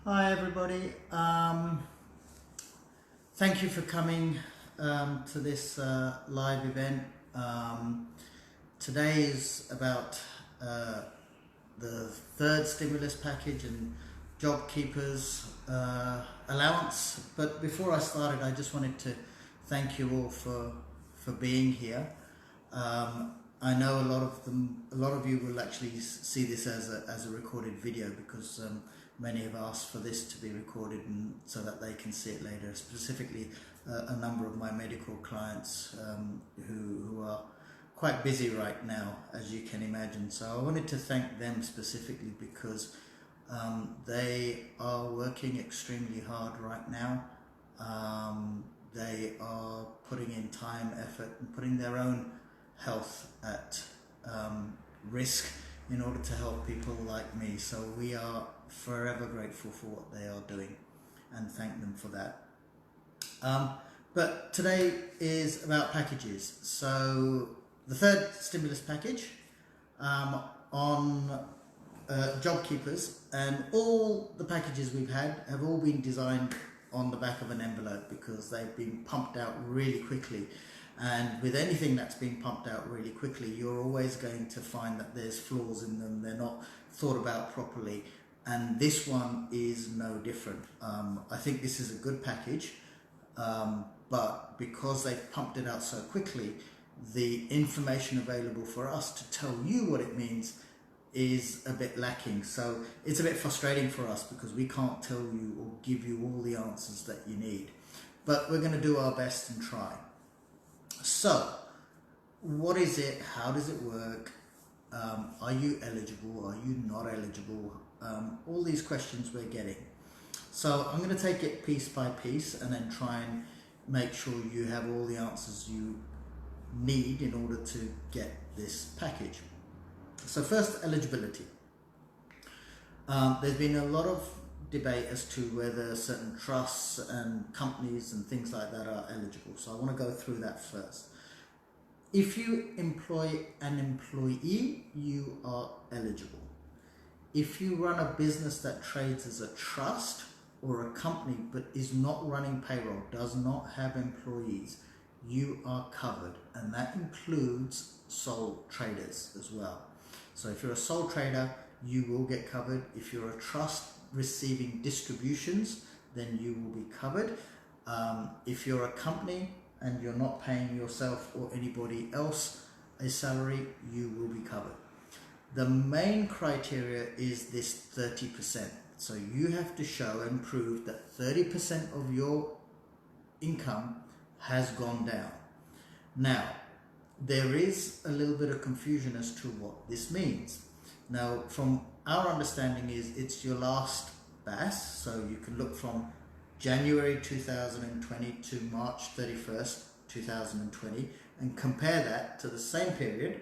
Hi everybody. Thank you for coming to this live event. Today is about the third stimulus package and Jobkeeper's allowance. But before I started, I just wanted to thank you all for being here. I know a lot of you will actually see this as a recorded video because many have asked for this to be recorded and so that they can see it later. Specifically, a number of my medical clients who are quite busy right now, as you can imagine. So I wanted to thank them specifically because they are working extremely hard right now. They are putting in time, effort, and putting their own health at risk in order to help people like me. So we are forever grateful for what they are doing and thank them for that. But today is about packages. So the third stimulus package on JobKeepers, and all the packages we've had have all been designed on the back of an envelope because they've been pumped out really quickly. And with anything that's been pumped out really quickly, you're always going to find that there's flaws in them. They're not thought about properly. And this one is no different. I think this is a good package, but because they've pumped it out so quickly, the information available for us to tell you what it means is a bit lacking. So it's a bit frustrating for us because we can't tell you or give you all the answers that you need. But we're going to do our best and try. So, what is it? How does it work? Are you eligible? Are you not eligible? All these questions we're getting. So I'm going to take it piece by piece and then try and make sure you have all the answers you need in order to get this package. So first, eligibility. There's been a lot of debate as to whether certain trusts and companies and things like that are eligible. So I want to go through that first. If you employ an employee, you are eligible. If you run a business that trades as a trust or a company but is not running payroll, does not have employees, you are covered, and that includes sole traders as well. So if you're a sole trader, you will get covered. If you're a trust receiving distributions, then you will be covered. If you're a company and you're not paying yourself or anybody else a salary, you will be covered. The main criteria is this 30%. So you have to show and prove that 30% of your income has gone down. Now, there is a little bit of confusion as to what this means. Now, from our understanding is it's your last BAS, so you can look from January 2020 to March 31st, 2020 and compare that to the same period,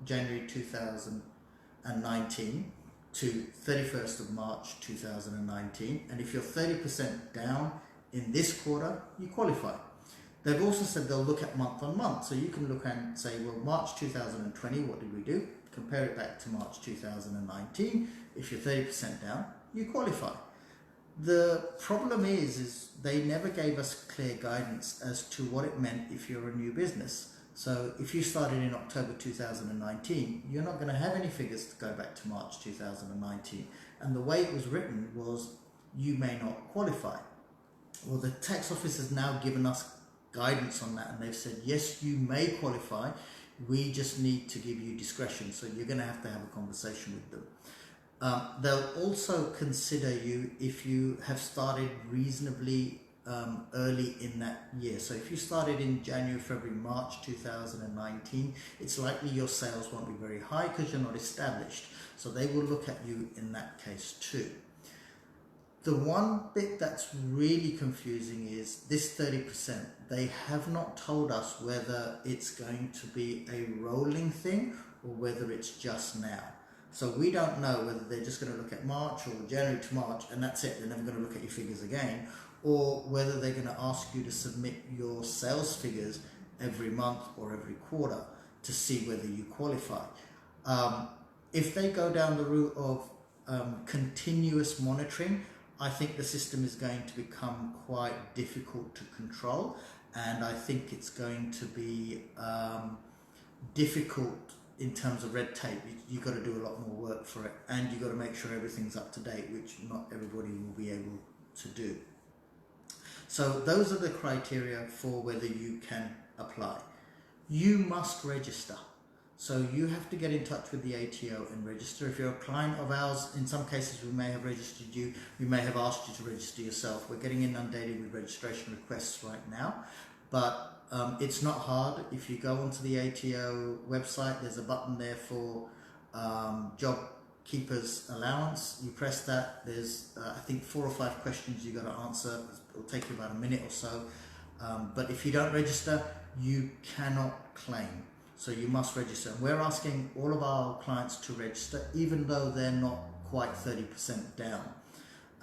January 2019 to 31st of March 2019, and if you're 30% down in this quarter, you qualify. They've also said they'll look at month on month, so you can look and say, well, March 2020, what did we do? Compare it back to March 2019. If you're 30% down, you qualify. The problem is they never gave us clear guidance as to what it meant if you're a new business. So if you started in October 2019, you're not going to have any figures to go back to March 2019. And the way it was written was, you may not qualify. Well, the tax office has now given us guidance on that, and they've said, yes, you may qualify. We just need to give you discretion. So you're going to have a conversation with them. They'll also consider you if you have started reasonably early in that year. So if you started in January, February, March 2019, it's likely your sales won't be very high because you're not established. So they will look at you in that case too. The one bit that's really confusing is this 30%. They have not told us whether it's going to be a rolling thing or whether it's just now. So we don't know whether they're just going to look at March or January to March and that's it, they're never going to look at your figures again, or whether they're going to ask you to submit your sales figures every month or every quarter to see whether you qualify. If they go down the route of continuous monitoring, I think the system is going to become quite difficult to control, and I think it's going to be difficult in terms of red tape. You've got to do a lot more work for it, and you've got to make sure everything's up to date, which not everybody will be able to do. So those are the criteria for whether you can apply. You must register. So you have to get in touch with the ATO and register. If you're a client of ours, in some cases we may have registered you, we may have asked you to register yourself. We're getting inundated with registration requests right now, but it's not hard. If you go onto the ATO website, there's a button there for Jobkeeper's allowance. You press that, there's I think 4 or 5 questions you got to answer. It'll take you about a minute or so, but if you don't register, you cannot claim. So you must register. And we're asking all of our clients to register, even though they're not quite 30% down.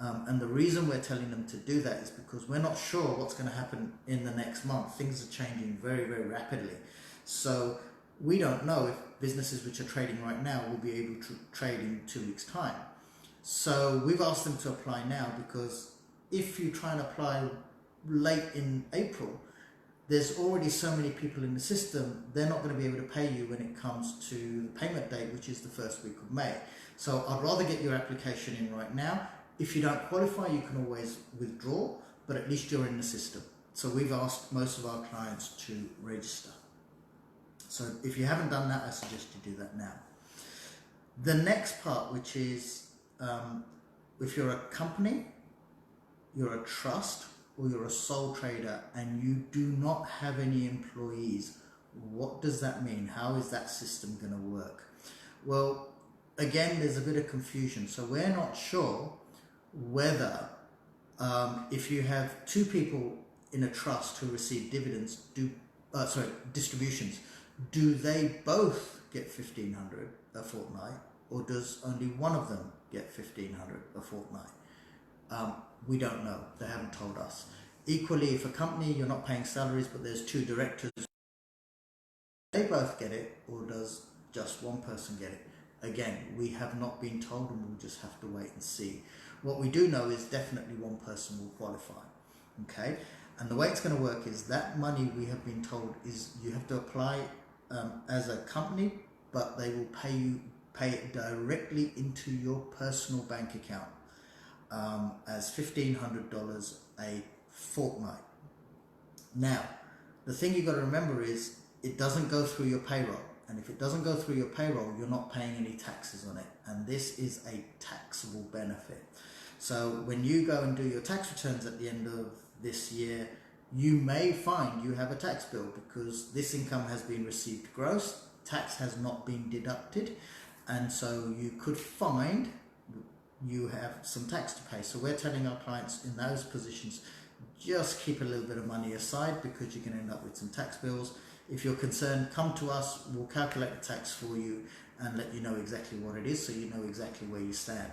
And the reason we're telling them to do that is because we're not sure what's going to happen in the next month. Things are changing very, very rapidly. So we don't know if businesses which are trading right now will be able to trade in 2 weeks' time. So we've asked them to apply now, because if you try and apply late in April, there's already so many people in the system, they're not going to be able to pay you when it comes to the payment date, which is the first week of May. So I'd rather get your application in right now. If you don't qualify, you can always withdraw, but at least you're in the system. So we've asked most of our clients to register. So if you haven't done that, I suggest you do that now. The next part, which is if you're a company, you're a trust, or you're a sole trader and you do not have any employees, what does that mean? How is that system going to work? Well, again, there's a bit of confusion. So we're not sure whether if you have 2 people in a trust who receive dividends, distributions, do they both get $1,500 a fortnight, or does only one of them get $1,500 a fortnight? We don't know. They haven't told us. Equally, if a company, you're not paying salaries, but there's 2 directors, they both get it, or does just one person get it? Again, we have not been told, and we'll just have to wait and see. What we do know is definitely one person will qualify. Okay, and the way it's going to work is that money, we have been told, is you have to apply as a company, but they will pay it directly into your personal bank account. As $1,500 a fortnight. Now, the thing you've got to remember is it doesn't go through your payroll, and if it doesn't go through your payroll, you're not paying any taxes on it, and this is a taxable benefit. So when you go and do your tax returns at the end of this year, you may find you have a tax bill because this income has been received gross, tax has not been deducted, and so you could find you have some tax to pay. So we're telling our clients in those positions, just keep a little bit of money aside, because you're going to end up with some tax bills. If you're concerned, come to us, we'll calculate the tax for you and let you know exactly what it is, so you know exactly where you stand.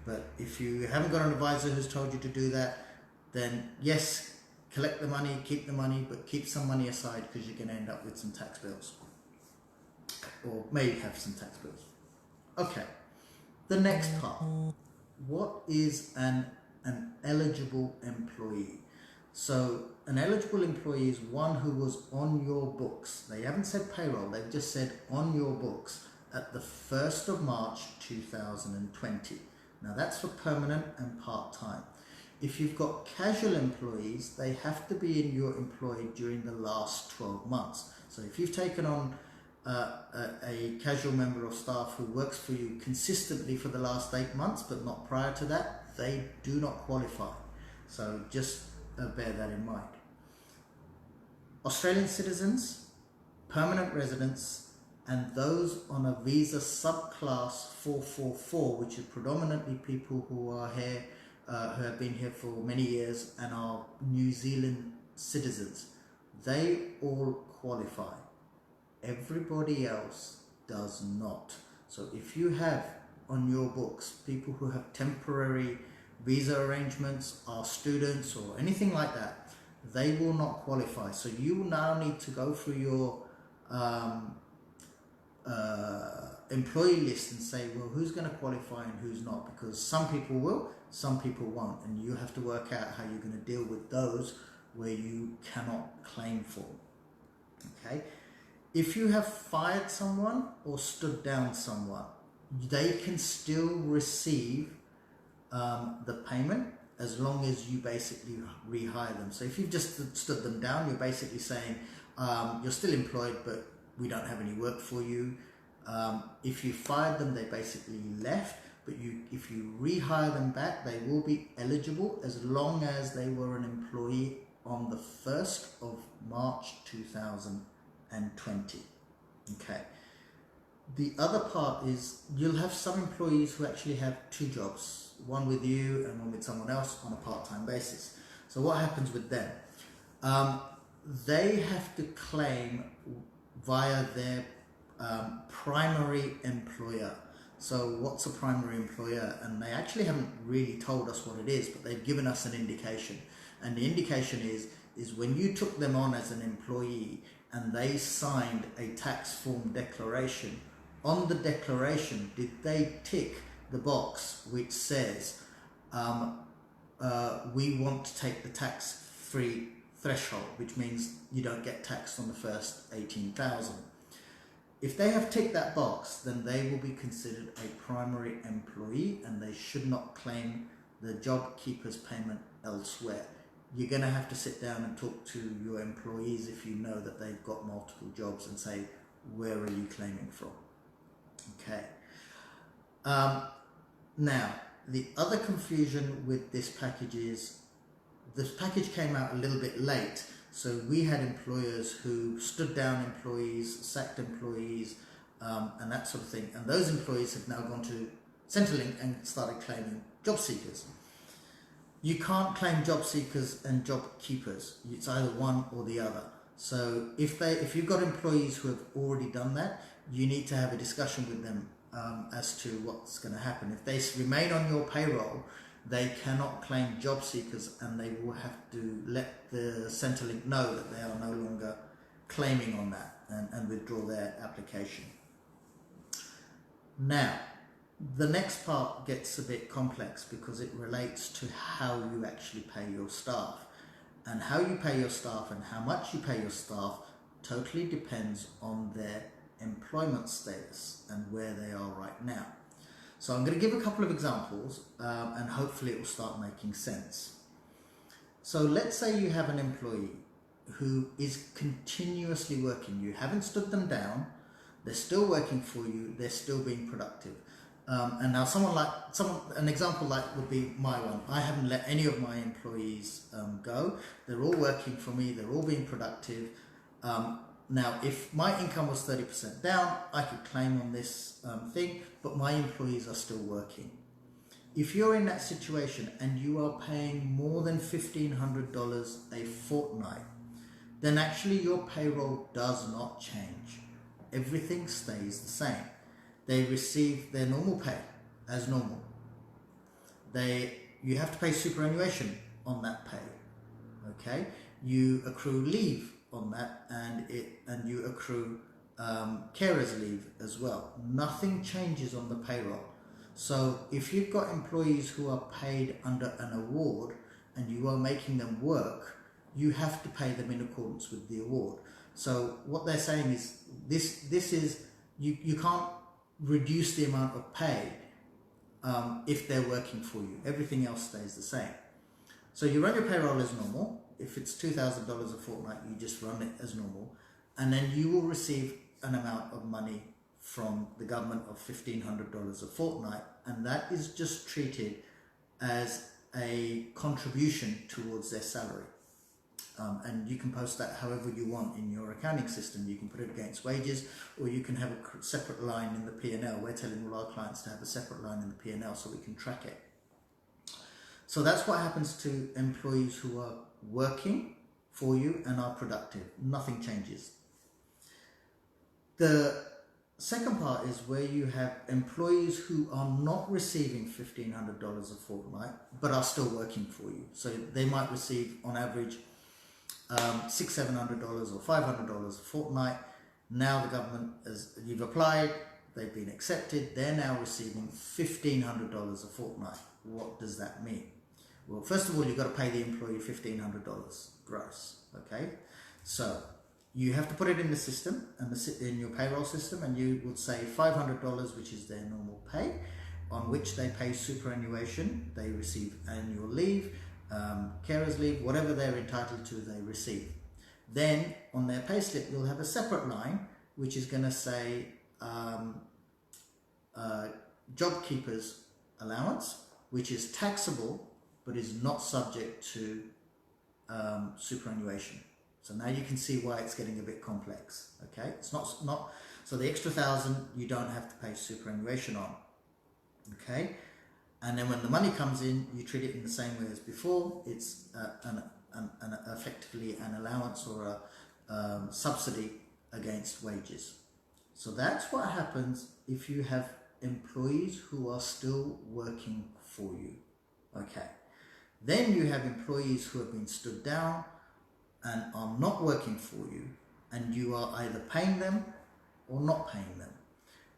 But if you haven't got an advisor who's told you to do that, then yes, collect the money, keep the money, but keep some money aside, because you're going to end up with some tax bills, or may have some tax bills. Okay, the next part. What is an eligible employee? So an eligible employee is one who was on your books. They haven't said payroll, they've just said on your books at the 1st of March 2020. Now that's for permanent and part-time. If you've got casual employees, they have to be in your employ during the last 12 months. So if you've taken on a casual member of staff who works for you consistently for the last 8 months, but not prior to that, they do not qualify. So just bear that in mind. Australian citizens, permanent residents, and those on a visa subclass 444, which is predominantly people who are here, who have been here for many years and are New Zealand citizens, they all qualify. Everybody else does not. So if you have on your books people who have temporary visa arrangements, are students or anything like that, they will not qualify. So you will now need to go through your employee list and say, well, who's going to qualify and who's not, because some people will some people won't, and you have to work out how you're going to deal with those where you cannot claim for. Okay, if you have fired someone or stood down someone, they can still receive the payment as long as you basically rehire them. So if you've just stood them down, you're basically saying you're still employed, but we don't have any work for you. If you fired them, they basically left, but if you rehire them back, they will be eligible as long as they were an employee on the 1st of March 2020. Okay. The other part is you'll have some employees who actually have two jobs, one with you and one with someone else on a part-time basis. So what happens with them? They have to claim via their primary employer. So what's a primary employer? And they actually haven't really told us what it is, but they've given us an indication. And the indication is when you took them on as an employee and they signed a tax form declaration, on the declaration, did they tick the box which says, we want to take the tax-free threshold, which means you don't get taxed on the first 18,000. If they have ticked that box, then they will be considered a primary employee and they should not claim the Jobkeeper's payment elsewhere. You're going to have to sit down and talk to your employees if you know that they've got multiple jobs and say, where are you claiming from? Okay. Now, the other confusion with this package is this package came out a little bit late. So we had employers who stood down employees, sacked employees, and that sort of thing. And those employees have now gone to Centrelink and started claiming job seekers. You can't claim job seekers and job keepers. It's either one or the other. So if you've got employees who have already done that, you need to have a discussion with them as to what's going to happen. If they remain on your payroll, they cannot claim job seekers and they will have to let the Centrelink know that they are no longer claiming on that and withdraw their application. Now, the next part gets a bit complex because it relates to how you actually pay your staff. And how you pay your staff and how much you pay your staff totally depends on their employment status and where they are right now. So I'm going to give a couple of examples and hopefully it will start making sense. So let's say you have an employee who is continuously working. You haven't stood them down. They're still working for you. They're still being productive. And now an example like would be my one. I haven't let any of my employees go. They're all working for me. They're all being productive. Now, if my income was 30% down, I could claim on this thing, but my employees are still working. If you're in that situation and you are paying more than $1,500 a fortnight, then actually your payroll does not change. Everything stays the same. They receive their normal pay as normal. You have to pay superannuation on that pay. Okay, you accrue leave on that, and you accrue carers leave as well. Nothing changes on the payroll. So if you've got employees who are paid under an award and you are making them work, you have to pay them in accordance with the award. So what they're saying is this is you can't reduce the amount of pay if they're working for you. Everything else stays the same. So you run your payroll as normal. If it's $2,000 a fortnight, you just run it as normal, and then you will receive an amount of money from the government of $1,500 a fortnight, and that is just treated as a contribution towards their salary. And you can post that however you want in your accounting system. You can put it against wages, or you can have a separate line in the P&L. We're telling all our clients to have a separate line in the P&L so we can track it. So that's what happens to employees who are working for you and are productive. Nothing changes. The second part is where you have employees who are not receiving $1,500 a fortnight but are still working for you. So they might receive on average $600-700 or $500 a fortnight. Now the government, as you've applied, they've been accepted, they're now receiving $1,500 a fortnight. what does that mean? Well, first of all, you've got to pay the employee $1,500 gross, okay? So you have to put it in the system, and in your payroll system, and you would say $500, which is their normal pay, on which they pay superannuation, they receive annual leave, carers leave, whatever they're entitled to, they receive. Then on their payslip, you'll have a separate line, which is going to say Jobkeeper's allowance, which is taxable, but is not subject to superannuation. So now you can see why it's getting a bit complex. Okay, it's not so the extra $1,000 you don't have to pay superannuation on. Okay, and then when the money comes in, you treat it in the same way as before. It's effectively an allowance or a subsidy against wages. So that's what happens if you have employees who are still working for you. Okay, then you have employees who have been stood down and are not working for you, and you are either paying them or not paying them.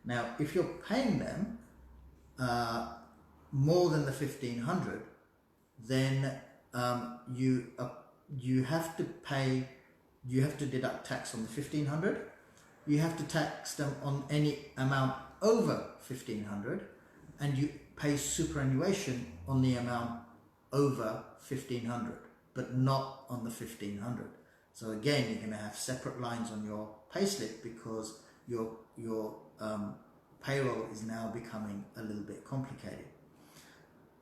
Now, if you're paying them more than the $1,500, then you have to pay. You have to deduct tax on the $1,500. You have to tax them on any amount over $1,500, and you pay superannuation on the amount over $1,500, but not on the $1,500. So again, you're going to have separate lines on your payslip because your payroll is now becoming a little bit complicated.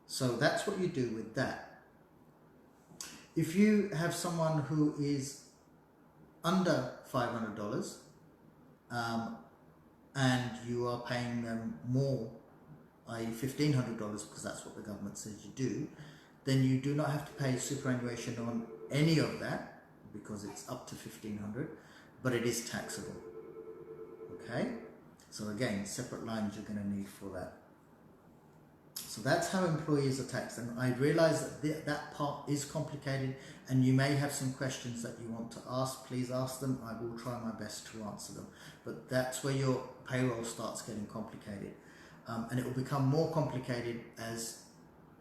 So that's what you do with that. If you have someone who is under $500 and you are paying them more, i.e. $1,500, because that's what the government says you do, then you do not have to pay superannuation on any of that because it's up to $1,500, but it is taxable. Okay, so again, separate lines you're going to need for that. So that's how employees are taxed, and I realize that that part is complicated, and you may have some questions that you want to ask. Please ask them. I will try my best to answer them, but that's where your payroll starts getting complicated, and it will become more complicated as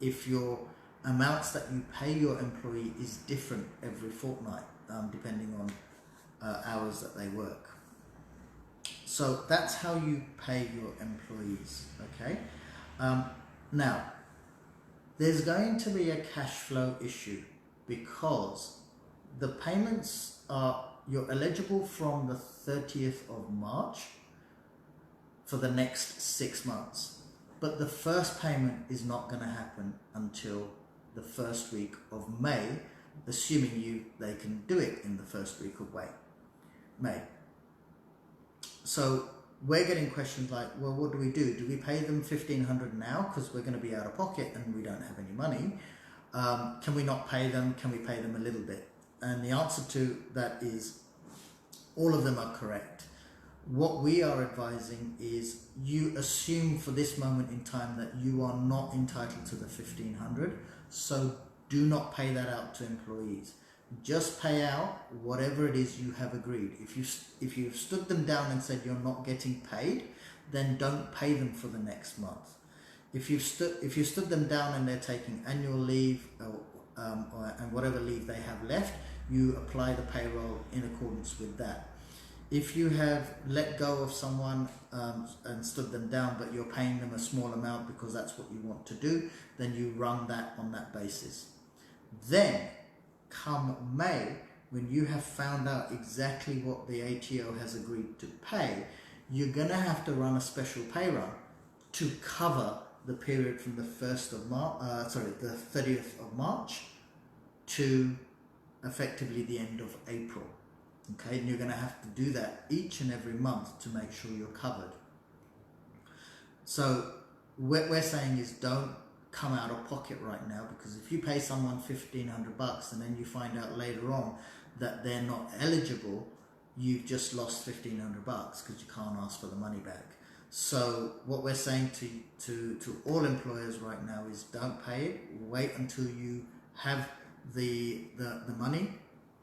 if your amounts that you pay your employee is different every fortnight, depending on hours that they work. So that's how you pay your employees. Okay. Now, there's going to be a cash flow issue because the payments you're eligible from the 30th of March for the next 6 months, but the first payment is not going to happen until the first week of May, assuming they can do it in the first week of May. So we're getting questions like, well, what do we do? Do we pay them $1,500 now because we're going to be out of pocket and we don't have any money? Can we not pay them? Can we pay them a little bit? And the answer to that is all of them are correct. What we are advising is you assume for this moment in time that you are not entitled to the $1,500, so do not pay that out to employees. Just pay out whatever it is you have agreed. If you've stood them down and said you're not getting paid, then don't pay them for the next month. If you stood them down and they're taking annual leave and whatever leave they have left, you apply the payroll in accordance with that. If you have let go of someone and stood them down, but you're paying them a small amount because that's what you want to do, then you run that on that basis. Then come May, when you have found out exactly what the ATO has agreed to pay, you're going to have to run a special pay run to cover the period from the 30th of March to effectively the end of April. Okay, and you're going to have to do that each and every month to make sure you're covered. So what we're saying is don't come out of pocket right now, because if you pay someone $1,500 and then you find out later on that they're not eligible, you've just lost $1,500 because you can't ask for the money back. So what we're saying to all employers right now is don't pay it. Wait until you have the money,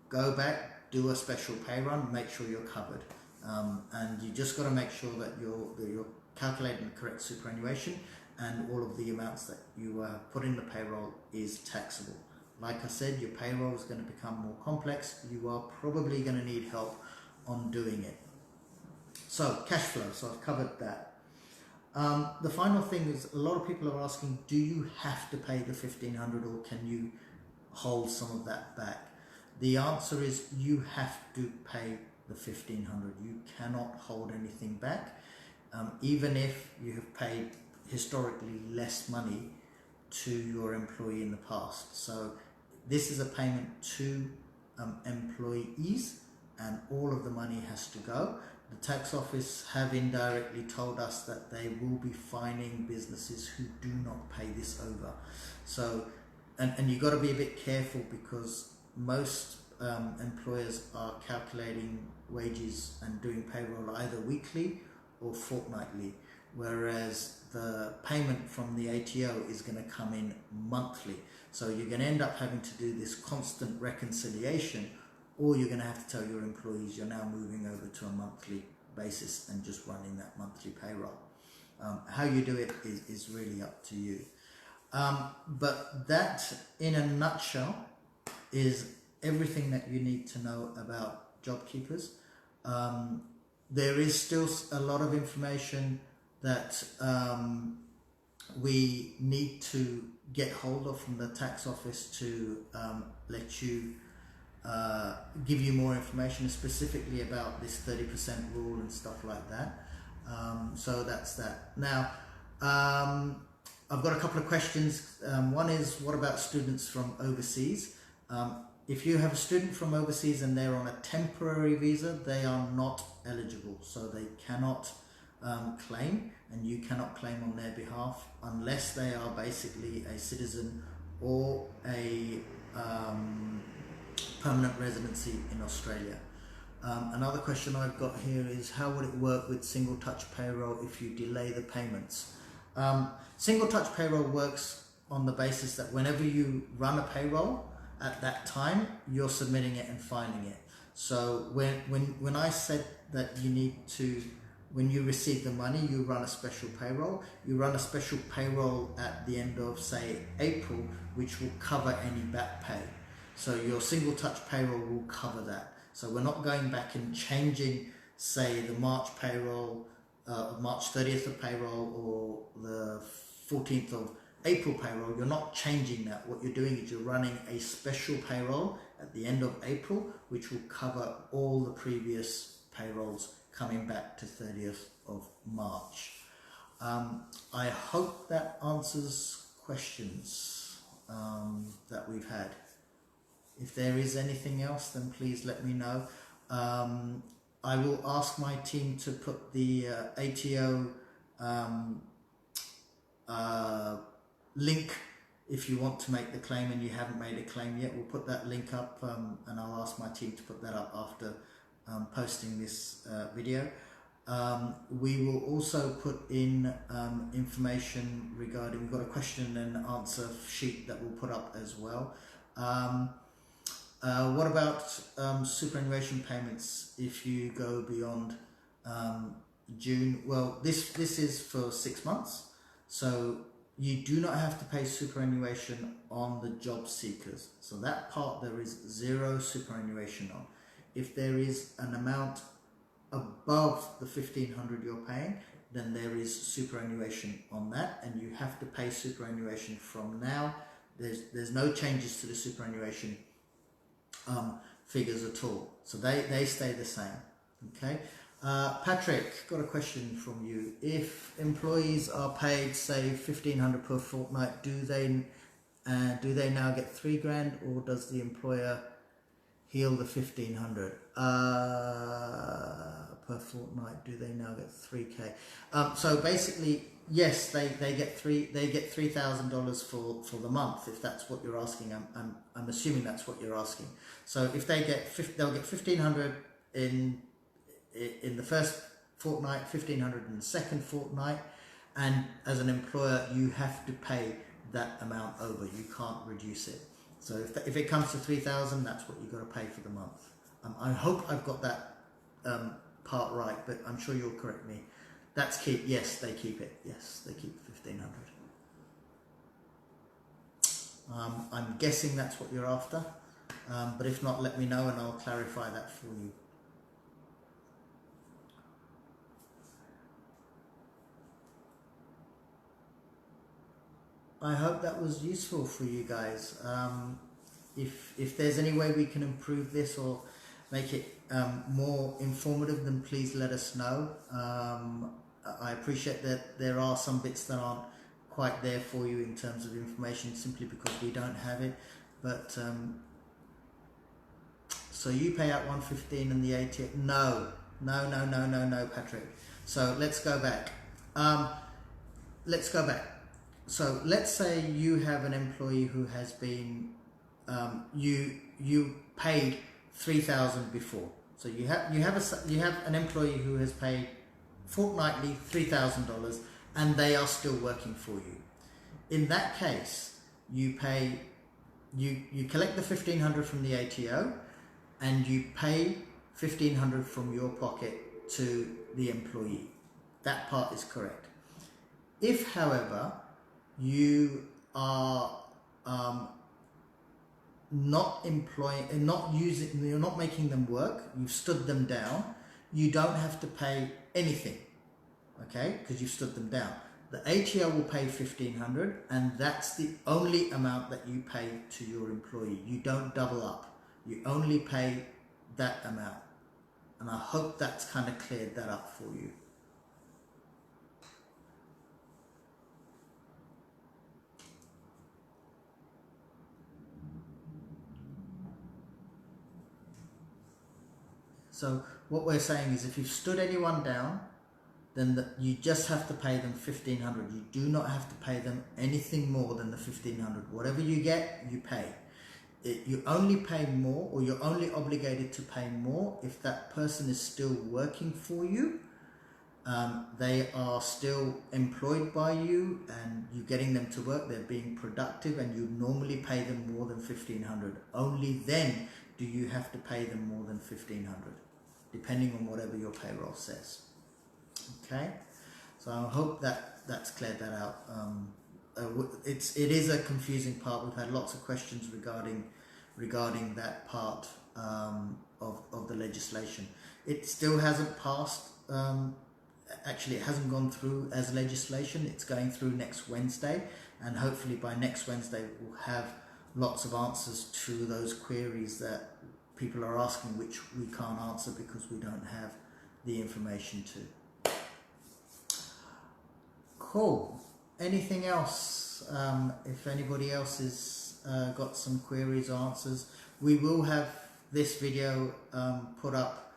go back, do a special pay run, make sure you're covered, and you just got to make sure that you're calculating the correct superannuation and all of the amounts that you put in the payroll is taxable. Like I said, your payroll is going to become more complex. You are probably going to need help on doing it. So cash flow, so I've covered that. The final thing is, a lot of people are asking, do you have to pay the 1,500 or can you hold some of that back? The answer is you have to pay the 1,500. You cannot hold anything back, even if you have paid historically less money to your employee in the past. So this is a payment to employees, and all of the money has to go. The tax office have indirectly told us that they will be fining businesses who do not pay this over. So, and you've got to be a bit careful, because most employers are calculating wages and doing payroll either weekly or fortnightly, whereas the payment from the ATO is going to come in monthly. So you're going to end up having to do this constant reconciliation, or you're going to have to tell your employees you're now moving over to a monthly basis and just running that monthly payroll. How you do it is really up to you. But that, in a nutshell, is everything that you need to know about JobKeepers. There is still a lot of information that we need to get hold of from the tax office to let you give you more information specifically about this 30% rule and stuff like that. So that's that. Now, I've got a couple of questions. One is, what about students from overseas? If you have a student from overseas and they're on a temporary visa, they are not eligible. So they cannot claim, and you cannot claim on their behalf unless they are basically a citizen or a permanent residency in Australia. Another question I've got here is, how would it work with single touch payroll if you delay the payments? Single touch payroll works on the basis that whenever you run a payroll, at that time you're submitting it and filing it. So when I said that you need to, when you receive the money, you run a special payroll. You run a special payroll at the end of, say, April, which will cover any back pay. So your single touch payroll will cover that. So we're not going back and changing, say, the March payroll, March 30th of payroll, or the 14th of April payroll. You're not changing that. What you're doing is you're running a special payroll at the end of April, which will cover all the previous payrolls coming back to 30th of March. I hope that answers questions that we've had. If there is anything else, then please let me know. I will ask my team to put the ATO link. If you want to make the claim and you haven't made a claim yet, we'll put that link up, and I'll ask my team to put that up after posting this video. We will also put in information regarding, we've got a question and answer sheet that we'll put up as well. What about superannuation payments if you go beyond June? Well, this is for 6 months, so you do not have to pay superannuation on the job seekers. So that part there is zero superannuation on. If there is an amount above the 1,500 you're paying, then there is superannuation on that, and you have to pay superannuation from now. There's no changes to the superannuation figures at all, so they stay the same. Okay, Patrick, got a question from you. If employees are paid, say, 1,500 per fortnight, do they now get $3,000, or does the employer heal the 1,500 per fortnight? Do they now get 3K? So basically, yes, they get $3,000 for the month, if that's what you're asking. I'm assuming that's what you're asking. So if they'll get 1,500 in the first fortnight, 1,500 in the second fortnight, and as an employer you have to pay that amount over. You can't reduce it. So if it comes to 3,000, that's what you've got to pay for the month. I hope I've got that part right, but I'm sure you'll correct me That's keep. Yes, they keep it. Yes, they keep 1,500. I'm guessing that's what you're after, but if not, let me know and I'll clarify that for you. I hope that was useful for you guys. If there's any way we can improve this or make it more informative, then please let us know. I appreciate that there are some bits that aren't quite there for you in terms of information simply because we don't have it. But so you pay out 115 and the ATO? No, Patrick. So let's go back. So let's say you have an employee who has been you paid 3,000 before. So you have an employee who has paid fortnightly $3,000 and they are still working for you. In that case, you collect the 1,500 from the ATO and you pay 1,500 from your pocket to the employee. That part is correct. If, however, you are you're not making them work, you've stood them down, you don't have to pay anything, okay, because you've stood them down. The ATO will pay 1,500 and that's the only amount that you pay to your employee. You don't double up, you only pay that amount. And I hope that's kind of cleared that up for you. So what we're saying is if you've stood anyone down, then you just have to pay them 1,500. You do not have to pay them anything more than the 1,500. Whatever you get, you pay. You only pay more, or you're only obligated to pay more if that person is still working for you. They are still employed by you and you're getting them to work, they're being productive, and you normally pay them more than 1,500. Only then do you have to pay them more than 1,500, depending on whatever your payroll says. Okay, so I hope that's cleared that out. It is a confusing part. We've had lots of questions regarding that part of the legislation. It still hasn't passed. Actually, it hasn't gone through as legislation. It's going through next Wednesday, and hopefully by next Wednesday we'll have lots of answers to those queries that people are asking, which we can't answer because we don't have the information to. Cool. Anything else? If anybody else has got some queries or answers, we will have this video put up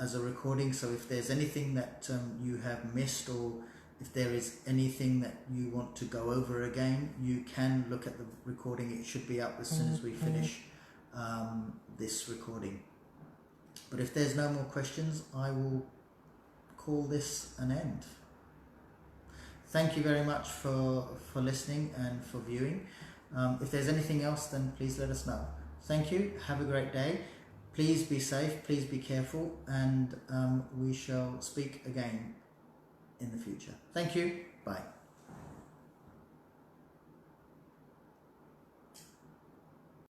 as a recording, so if there's anything that you have missed, or if there is anything that you want to go over again, you can look at the recording. It should be up as soon as we finish this recording. But if there's no more questions, I will call this an end. Thank you very much for listening and for viewing. If there's anything else, then please let us know. Thank you. Have a great day. Please be safe, please be careful, and we shall speak again in the future. Thank you. Bye.